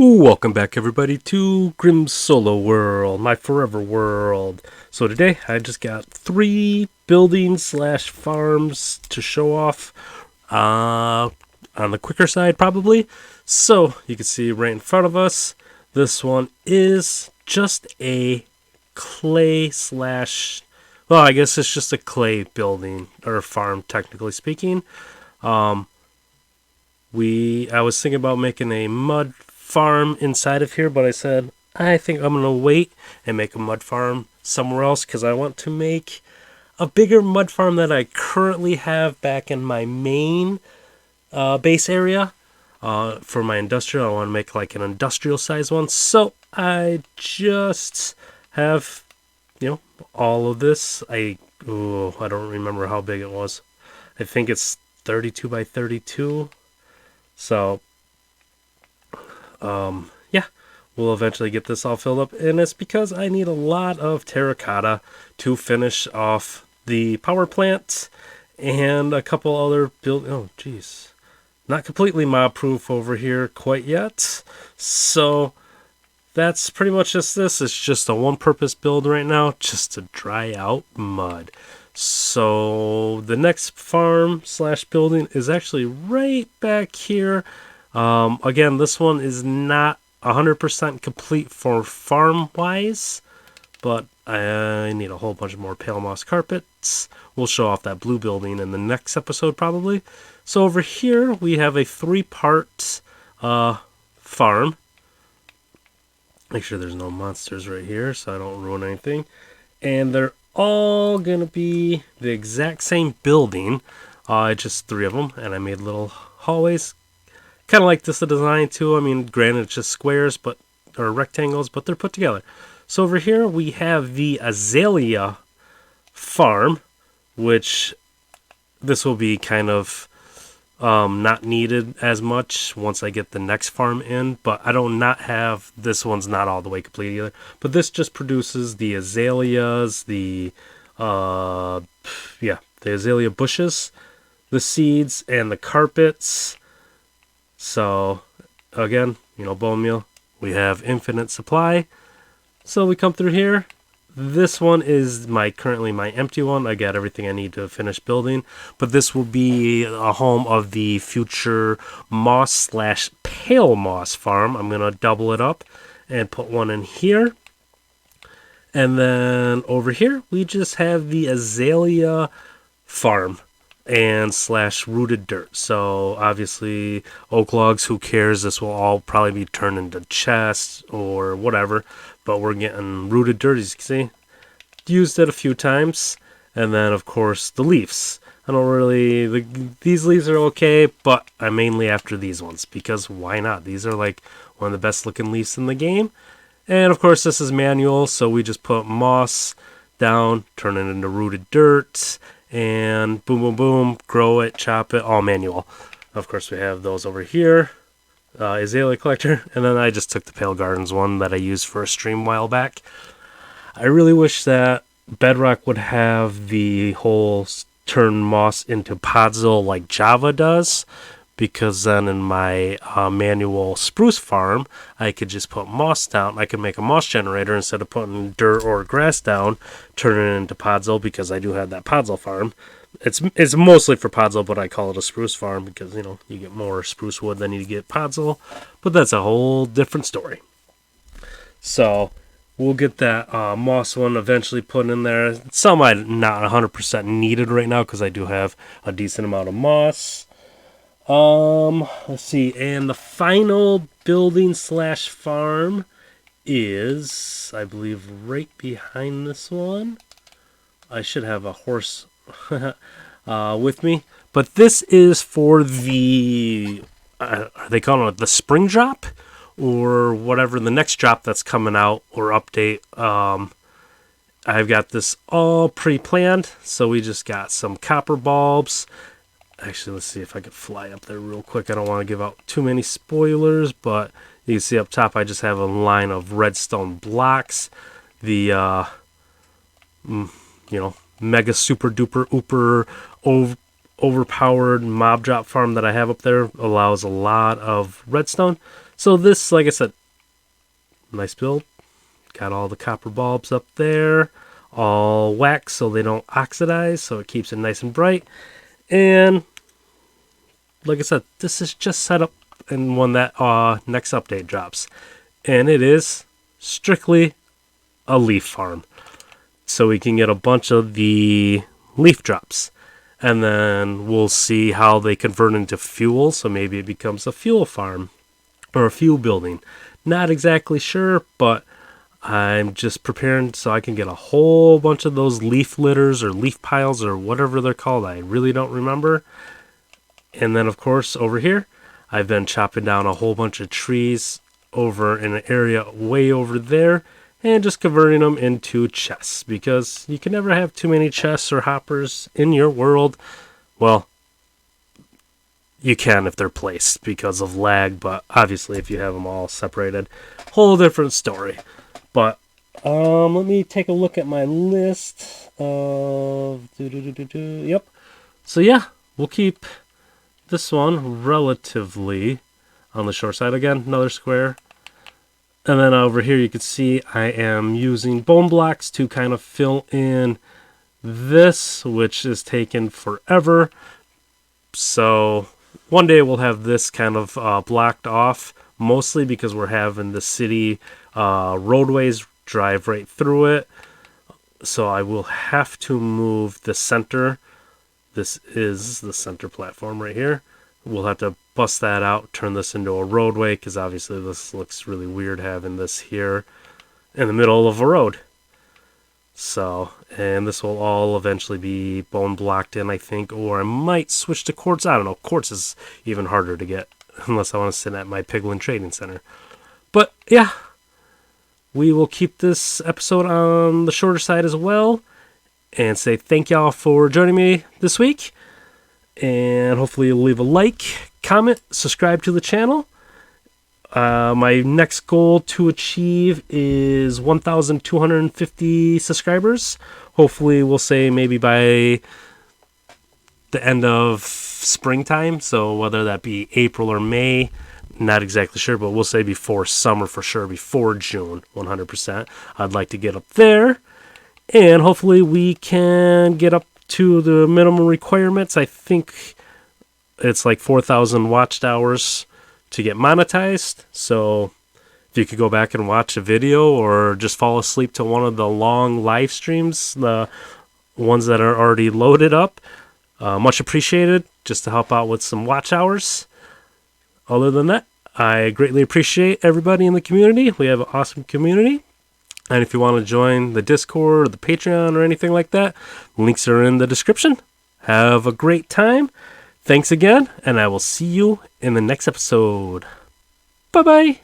Welcome back, everybody, to Grim Solo World, my forever world. So today, I just got 3 buildings slash farms to show off, on the quicker side, probably. So, you can see right in front of us, this one is just a clay slash, well, I guess it's just a clay building, or farm, technically speaking. I was thinking about making a mud farm inside of here, but I said I think I'm gonna wait and make a mud farm somewhere else because I want to make a bigger mud farm that I currently have back in my main base area. For my industrial, I want to make like an industrial size one. So I just have, all of this. I don't remember how big it was. I think it's 32 by 32. So yeah, we'll eventually get this all filled up, and it's because I need a lot of terracotta to finish off the power plant and a couple other oh geez, not completely mob proof over here quite yet. So that's pretty much just this. It's just a one purpose build right now, just to dry out mud. So the next farm slash building is actually right back here. Again, this one is not 100% complete for farm-wise, but I need a whole bunch more pale moss carpets. We'll show off that blue building in the next episode, probably. So over here, we have a 3-part farm. Make sure there's no monsters right here, so I don't ruin anything. And they're all going to be the exact same building, just 3 of them, and I made little hallways. Kind of like this design too. I mean, granted, it's just squares, or rectangles, but they're put together. So over here we have the Azalea farm, which this will be kind of not needed as much once I get the next farm in. But I don't not have, this one's not all the way complete either. But this just produces the azaleas, the azalea bushes, the seeds, and the carpets. So, again, bone meal, we have infinite supply. So we come through here. This one is currently my empty one. I got everything I need to finish building. But this will be a home of the future moss slash pale moss farm. I'm going to double it up and put one in here. And then over here, we just have the azalea farm and slash rooted dirt. So obviously oak logs, who cares? This will all probably be turned into chests or whatever, but we're getting rooted dirt, as you can see. Used it a few times. And then of course the leaves. I don't really, these leaves are okay, but I'm mainly after these ones because why not? These are like one of the best looking leaves in the game. And of course this is manual, so we just put moss down, turn it into rooted dirt, and boom, boom, boom, grow it, chop it, all manual. Of course, we have those over here, Azalea Collector, and then I just took the Pale Gardens one that I used for a stream a while back. I really wish that Bedrock would have the whole turn moss into Podzol like Java does, because then in my manual spruce farm, I could just put moss down. I could make a moss generator instead of putting dirt or grass down, turn it into Podzol, because I do have that Podzol farm. It's mostly for Podzol, but I call it a spruce farm because, you get more spruce wood than you get Podzol. But that's a whole different story. So we'll get that moss one eventually put in there. Some I not 100% needed right now because I do have a decent amount of moss. Let's see, and the final building slash farm is, I believe, right behind this one. I should have a horse with me, but this is for the, are they calling it the spring drop or whatever, the next drop that's coming out or update. I've got this all pre-planned, so we just got some copper bulbs. Actually, let's see if I can fly up there real quick. I don't want to give out too many spoilers, but you can see up top I just have a line of redstone blocks. The, mega super duper ooper overpowered mob drop farm that I have up there allows a lot of redstone. So this, like I said, nice build. Got all the copper bulbs up there, all wax so they don't oxidize, so it keeps it nice and bright. And like I said, this is just set up and when that next update drops. And it is strictly a leaf farm. So we can get a bunch of the leaf drops. And then we'll see how they convert into fuel. So maybe it becomes a fuel farm or a fuel building. Not exactly sure, but I'm just preparing so I can get a whole bunch of those leaf litters or leaf piles or whatever they're called. I really don't remember. And then, of course, over here, I've been chopping down a whole bunch of trees over in an area way over there and just converting them into chests because you can never have too many chests or hoppers in your world. Well, you can if they're placed because of lag, but obviously if you have them all separated, whole different story. But let me take a look at my list of yep. So yeah, we'll keep this one relatively on the short side. Again, another square. And then over here you can see I am using bone blocks to kind of fill in this, which is taken forever. So one day we'll have this kind of blocked off, mostly because we're having the city roadways drive right through it. So I will have to move the center. This is the center platform right here. We'll have to bust that out, turn this into a roadway, because obviously this looks really weird having this here in the middle of a road. So, and this will all eventually be bone blocked in, I think, or I might switch to quartz. I don't know. Quartz is even harder to get, unless I want to sit at my Piglin Trading Center. But, yeah, we will keep this episode on the shorter side as well, and say thank y'all for joining me this week. And hopefully you'll leave a like, comment, subscribe to the channel. My next goal to achieve is 1,250 subscribers. Hopefully we'll say maybe by the end of springtime. So whether that be April or May, not exactly sure, but we'll say before summer for sure, before June, 100%. I'd like to get up there. And hopefully we can get up to the minimum requirements. I think it's like 4,000 watched hours to get monetized. So if you could go back and watch a video or just fall asleep to one of the long live streams, the ones that are already loaded up, much appreciated, just to help out with some watch hours. Other than that, I greatly appreciate everybody in the community. We have an awesome community. And if you want to join the Discord or the Patreon or anything like that, links are in the description. Have a great time. Thanks again, and I will see you in the next episode. Bye-bye.